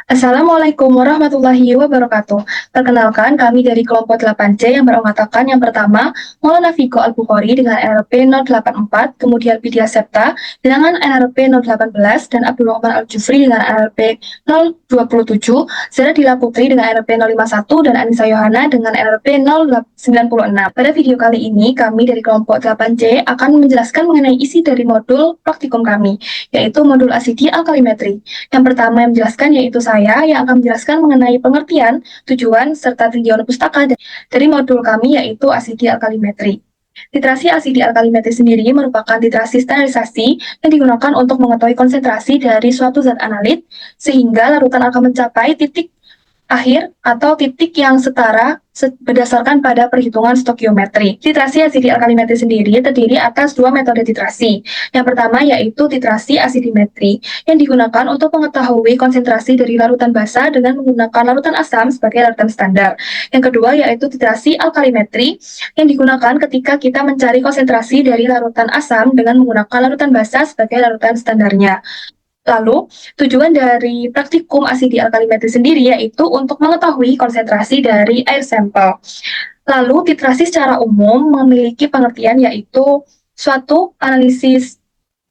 Assalamualaikum warahmatullahi wabarakatuh. Perkenalkan, kami dari kelompok 8C yang beranggotakan yang pertama, Maulana Viko Al-Bukhari dengan NRP 084, kemudian Vidya Septa dengan NRP 018, dan Abdul Rahman Al-Jufri dengan NRP 027, Dila Putri dengan NRP 051, dan Anissa Yohana dengan NRP 096. Pada video kali ini, kami dari kelompok 8C akan menjelaskan mengenai isi dari modul praktikum kami, yaitu modul ACD Alkalimetri. Yang pertama yang menjelaskan yaitu saya yang akan menjelaskan mengenai pengertian, tujuan, serta tinjauan pustaka dari modul kami yaitu asidi alkalimetri. Titrasi asidi alkalimetri sendiri merupakan titrasi standarisasi yang digunakan untuk mengetahui konsentrasi dari suatu zat analit sehingga larutan akan mencapai titik akhir atau titik yang setara berdasarkan pada perhitungan stokiometri. Titrasi asidi alkalimetri sendiri terdiri atas dua metode titrasi. Yang pertama yaitu titrasi asidimetri yang digunakan untuk mengetahui konsentrasi dari larutan basa dengan menggunakan larutan asam sebagai larutan standar. Yang kedua yaitu titrasi alkalimetri yang digunakan ketika kita mencari konsentrasi dari larutan asam dengan menggunakan larutan basa sebagai larutan standarnya. Lalu, tujuan dari praktikum asidi alkalimetri sendiri yaitu untuk mengetahui konsentrasi dari air sampel. Lalu, titrasi secara umum memiliki pengertian yaitu suatu analisis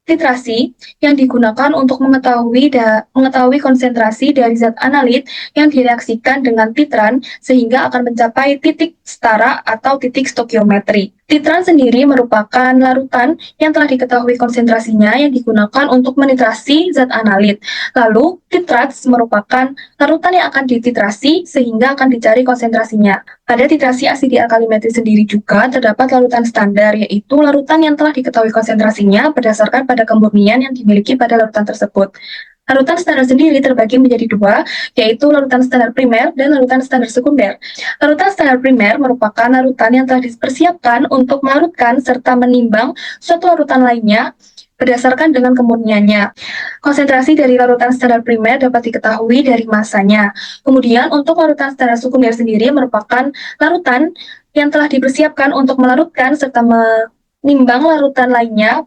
titrasi yang digunakan untuk mengetahui konsentrasi dari zat analit yang direaksikan dengan titran sehingga akan mencapai titik setara atau titik stokiometri. Titran sendiri merupakan larutan yang telah diketahui konsentrasinya yang digunakan untuk menitrasi zat analit. Lalu, titrats merupakan larutan yang akan dititrasi sehingga akan dicari konsentrasinya. Pada titrasi asidi alkalimetri sendiri juga terdapat larutan standar, yaitu larutan yang telah diketahui konsentrasinya berdasarkan pada kemurnian yang dimiliki pada larutan tersebut. Larutan standar sendiri terbagi menjadi dua, yaitu larutan standar primer dan larutan standar sekunder. Larutan standar primer merupakan larutan yang telah dipersiapkan untuk melarutkan serta menimbang suatu larutan lainnya berdasarkan dengan kemurniannya. Konsentrasi dari larutan standar primer dapat diketahui dari masanya. Kemudian untuk larutan standar sekunder sendiri merupakan larutan yang telah dipersiapkan untuk melarutkan serta menimbang larutan lainnya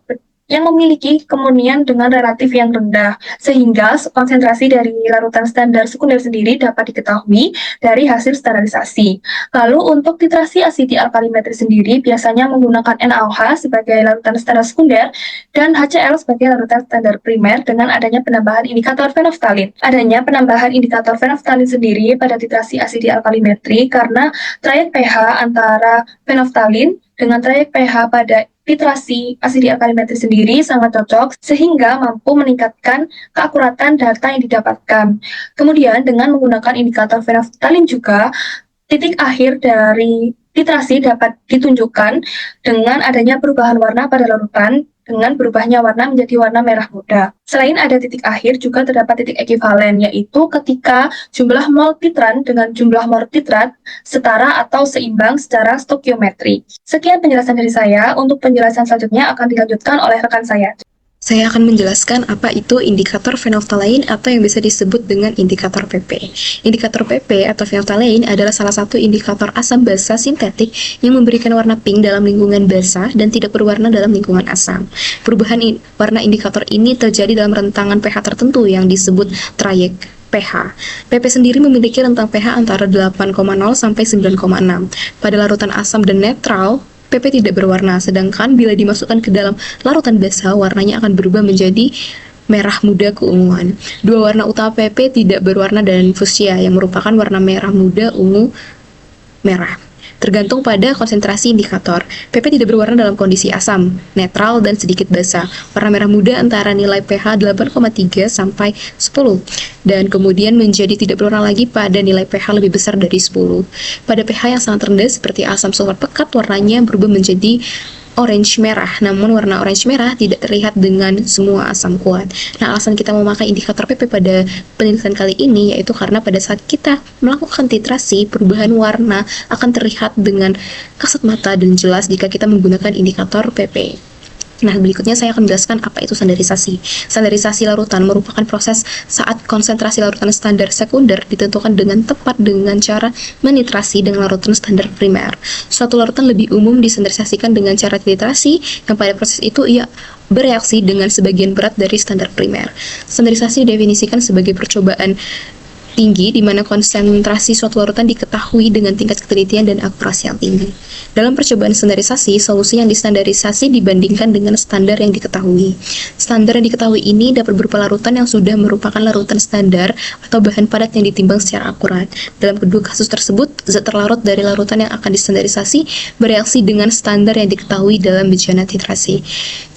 yang memiliki kemurnian dengan relatif yang rendah, sehingga konsentrasi dari larutan standar sekunder sendiri dapat diketahui dari hasil standarisasi. Lalu untuk titrasi asidi alkalimetri sendiri biasanya menggunakan NaOH sebagai larutan standar sekunder dan HCl sebagai larutan standar primer dengan adanya penambahan indikator fenolftalin. Adanya penambahan indikator fenolftalin sendiri pada titrasi asidi alkalimetri karena trayek pH antara fenolftalin dengan trayek pH pada titrasi asidi alkalimetri sendiri sangat cocok sehingga mampu meningkatkan keakuratan data yang didapatkan. Kemudian dengan menggunakan indikator fenolftalin juga, titik akhir dari titrasi dapat ditunjukkan dengan adanya perubahan warna pada larutan dengan berubahnya warna menjadi warna merah muda. Selain ada titik akhir, juga terdapat titik ekivalen, yaitu ketika jumlah mol titran dengan jumlah mol titrat setara atau seimbang secara stokiometri. Sekian penjelasan dari saya, untuk penjelasan selanjutnya akan dilanjutkan oleh rekan saya. Saya akan menjelaskan apa itu indikator fenolftalein atau yang bisa disebut dengan indikator PP. Indikator PP atau fenolftalein adalah salah satu indikator asam basa sintetik yang memberikan warna pink dalam lingkungan basah dan tidak berwarna dalam lingkungan asam. Perubahan warna indikator ini terjadi dalam rentangan pH tertentu yang disebut trayek pH. PP sendiri memiliki rentang pH antara 8,0 sampai 9,6. Pada larutan asam dan netral, PP tidak berwarna, sedangkan bila dimasukkan ke dalam larutan basa, warnanya akan berubah menjadi merah muda keunguan. Dua warna utama PP tidak berwarna dan fuchsia, yang merupakan warna merah muda ungu merah. Tergantung pada konsentrasi indikator. PP tidak berwarna dalam kondisi asam, netral, dan sedikit basa. Warna merah muda antara nilai pH 8,3 sampai 10, dan kemudian menjadi tidak berwarna lagi pada nilai pH lebih besar dari 10. Pada pH yang sangat rendah seperti asam sulfat pekat, warnanya berubah menjadi orange merah, namun warna orange merah tidak terlihat dengan semua asam kuat. Nah, alasan kita memakai indikator PP pada penelitian kali ini yaitu karena pada saat kita melakukan titrasi, perubahan warna akan terlihat dengan kasat mata dan jelas jika kita menggunakan indikator PP. Nah, berikutnya saya akan menjelaskan apa itu standarisasi. Standarisasi larutan merupakan proses saat konsentrasi larutan standar sekunder ditentukan dengan tepat dengan cara menitrasi dengan larutan standar primer. Suatu larutan lebih umum distandarisasikan dengan cara titrasi yang pada proses itu ia bereaksi dengan sebagian berat dari standar primer. Standarisasi didefinisikan sebagai percobaan tinggi, di mana konsentrasi suatu larutan diketahui dengan tingkat ketelitian dan akurasi yang tinggi. Dalam percobaan standarisasi, solusi yang distandarisasi dibandingkan dengan standar yang diketahui. Standar yang diketahui ini dapat berupa larutan yang sudah merupakan larutan standar atau bahan padat yang ditimbang secara akurat. Dalam kedua kasus tersebut, zat terlarut dari larutan yang akan distandarisasi bereaksi dengan standar yang diketahui dalam bejana titrasi.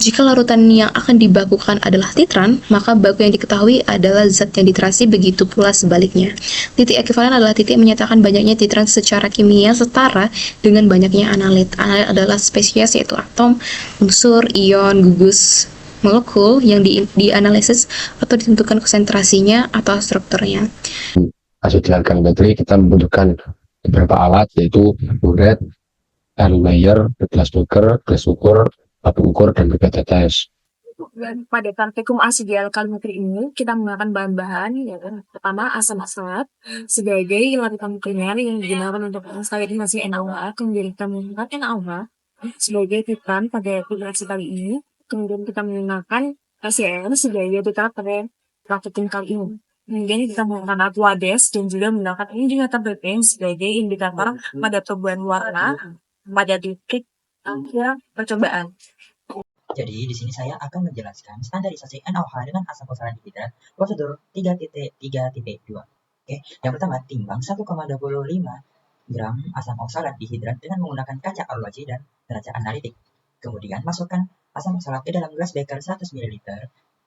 Jika larutan yang akan dibakukan adalah titran, maka baku yang diketahui adalah zat yang dititrasi, begitu pula sebaliknya. Titik ekivalen adalah titik yang menyatakan banyaknya titran secara kimia setara dengan banyaknya analit. Analit adalah spesies, yaitu atom, unsur, ion, gugus, molekul yang dianalisis atau ditentukan konsentrasinya atau strukturnya. Asosial kalimetri kita membutuhkan beberapa alat, yaitu buret, Erlenmeyer, gelas beker, gelas ukur, batu ukur, dan juga tetes. Dan pada praktikum ASIGL kalimetri ini kita menggunakan bahan-bahan yaitu pertama asam oksalat sebagai larutan primer yang digunakan untuk stabilisasi NaOH, kemudian kita menggunakan NaOH sebagai titran pada reaksi kali ini, kemudian kita menggunakan HCl sebagai titran pada praktikum kali ini. Kemudian kita menggunakan Aquades dan juga menggunakan indikator PP sebagai indikator pada perubahan warna pada titik akhir percobaan. Jadi, di sini saya akan menjelaskan standarisasi NaOH dengan asam oksalat dihidrat prosedur 3.3.2. Oke, yang pertama, timbang 1,25 gram asam oksalat dihidrat dengan menggunakan kaca arloji dan neraca analitik. Kemudian, masukkan asam oksalat ke dalam gelas beker 100 ml,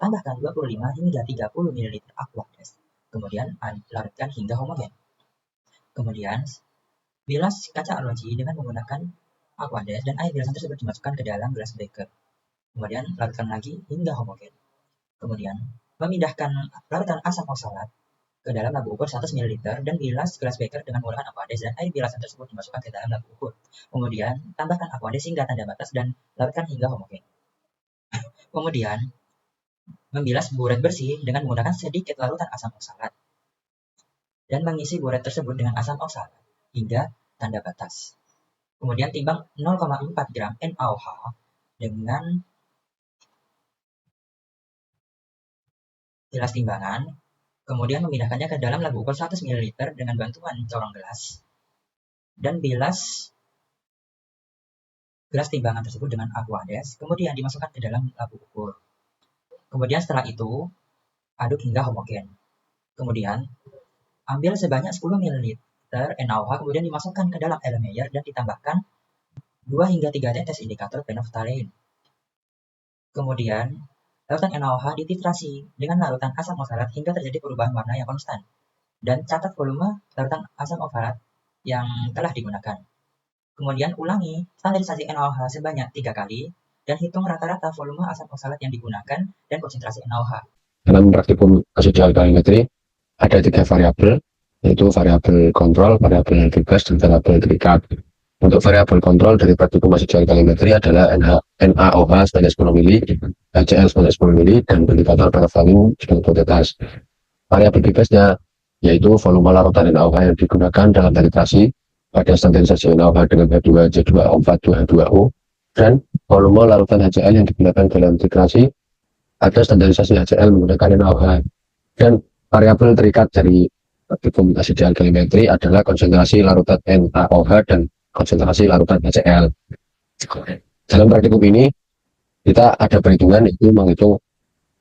tambahkan 25 hingga 30 ml Aquades. Kemudian, larutkan hingga homogen. Kemudian, bilas kaca arloji dengan menggunakan Aquades dan air bilasan tersebut dimasukkan ke dalam gelas beker. Kemudian larutkan lagi hingga homogen. Kemudian memindahkan larutan asam oksalat ke dalam labu ukur 100 ml dan bilas gelas beker dengan menggunakan Aquades dan air bilasan tersebut dimasukkan ke dalam labu ukur. Kemudian tambahkan Aquades hingga tanda batas dan larutkan hingga homogen. Kemudian membilas buret bersih dengan menggunakan sedikit larutan asam oksalat dan mengisi buret tersebut dengan asam oksalat hingga tanda batas. Kemudian timbang 0,4 gram NaOH dengan gelas timbangan, kemudian memindahkannya ke dalam labu ukur 100 ml dengan bantuan corong gelas, dan bilas gelas timbangan tersebut dengan Aquades, kemudian dimasukkan ke dalam labu ukur. Kemudian setelah itu, aduk hingga homogen. Kemudian, ambil sebanyak 10 ml NaOH, kemudian dimasukkan ke dalam Erlenmeyer dan ditambahkan 2 hingga 3 tetes indikator phenolphthalein. Kemudian, larutan NaOH dititrasi dengan larutan asam oksalat hingga terjadi perubahan warna yang konstan. Dan catat volume larutan asam oksalat yang telah digunakan. Kemudian ulangi standarisasi NaOH sebanyak 3 kali dan hitung rata-rata volume asam oksalat yang digunakan dan konsentrasi NaOH. Dalam praktikum asosial kalimetri ada 3 variabel, yaitu variabel kontrol, variabel bebas, dan variabel terikat. Untuk variabel kontrol dari praktikum asosial kalimetri adalah NaOH sebanyak 10 ml, HCl sebanyak 10 ml, dan indikator phenolphthalein sebanyak tetes. Variabel bebasnya yaitu volume larutan NaOH yang digunakan dalam titrasi pada standarisasi NaOH dengan H2J2O4-2H2O, dan volume larutan HCl yang digunakan dalam titrasi pada standarisasi HCl menggunakan NaOH. Dan variabel terikat dari praktikum asosial kalimetri adalah konsentrasi larutan NaOH dan konsentrasi larutan HCl. Dalam praktikum ini kita ada perhitungan, yaitu menghitung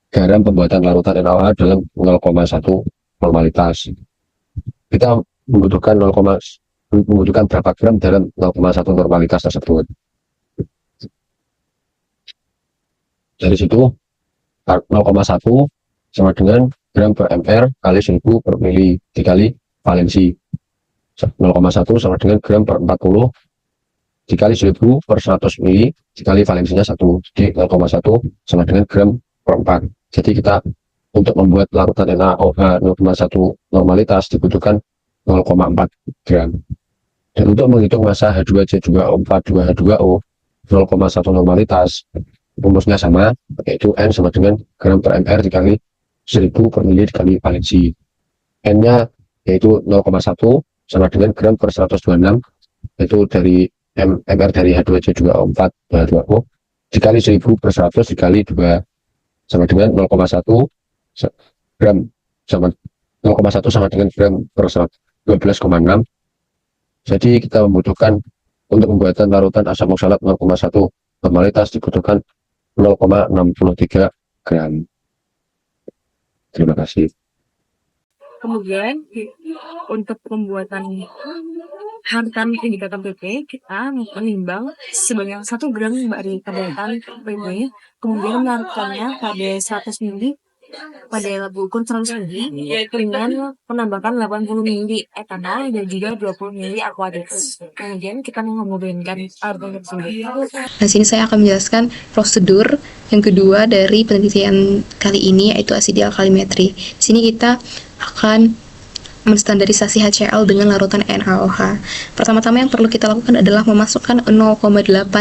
garam pembuatan larutan NaOH dalam 0,1 normalitas. Kita membutuhkan berapa gram dalam 0,1 normalitas tersebut. Dari situ 0,1 sama dengan gram per mr kali 1000 per mili dikali valensi. 0,1 sama dengan gram per 40 dikali 1000 per 100 mili dikali valensinya 1. Jadi 0,1 sama dengan gram per 4. Jadi kita untuk membuat larutan NaOH 0,1 normalitas dibutuhkan 0,4 gram. Dan untuk menghitung massa H2J2O4-2H2O 0,1 normalitas, rumusnya sama, yaitu N sama dengan gram per mr dikali 1000 per mili dikali valensi. N-nya yaitu 0,1 sama dengan gram per 126, yaitu dari mr dari H2J2O4 2H2O dikali 1000 per 100 dikali 2 sama dengan 0,1 gram sama 0,1 sama dengan gram per 12,6. Jadi kita membutuhkan untuk pembuatan larutan asam oksalat 0,1 normalitas dibutuhkan 0,63 gram. Terima kasih. Kemudian untuk pembuatan harkan indikator PP, kita menimbang sebanyak 1 gram dari harkan PP, kemudian melarutkannya pada 100 ml pada labu ukur 100 ml dengan menambahkan 80 ml etanol dan juga 20 ml aqueous. Kemudian kita mengombinkan air tersebut. Nah, sini saya akan menjelaskan prosedur yang kedua dari penelitian kali ini, yaitu asidial kalimetri. Di sini kita akan menstandarisasi HCl dengan larutan NaOH. Pertama-tama yang perlu kita lakukan adalah memasukkan 0,8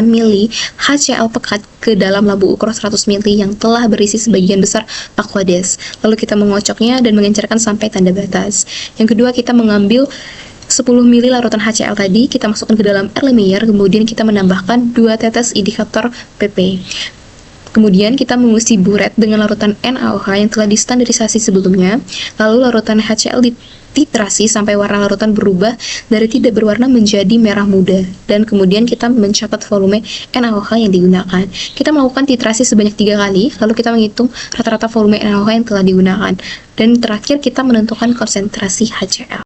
mili HCl pekat ke dalam labu ukur 100 mili yang telah berisi sebagian besar aqueous. Lalu kita mengocoknya dan mengencerkan sampai tanda batas. Yang kedua, kita mengambil 10 mili larutan HCl tadi, kita masukkan ke dalam air Lamier, kemudian kita menambahkan 2 tetes indikator PP. Kemudian kita mengisi buret dengan larutan NaOH yang telah distandarisasi sebelumnya. Lalu larutan HCl dititrasi sampai warna larutan berubah dari tidak berwarna menjadi merah muda. Dan kemudian kita mencatat volume NaOH yang digunakan. Kita melakukan titrasi sebanyak 3 kali, lalu kita menghitung rata-rata volume NaOH yang telah digunakan. Dan terakhir kita menentukan konsentrasi HCl.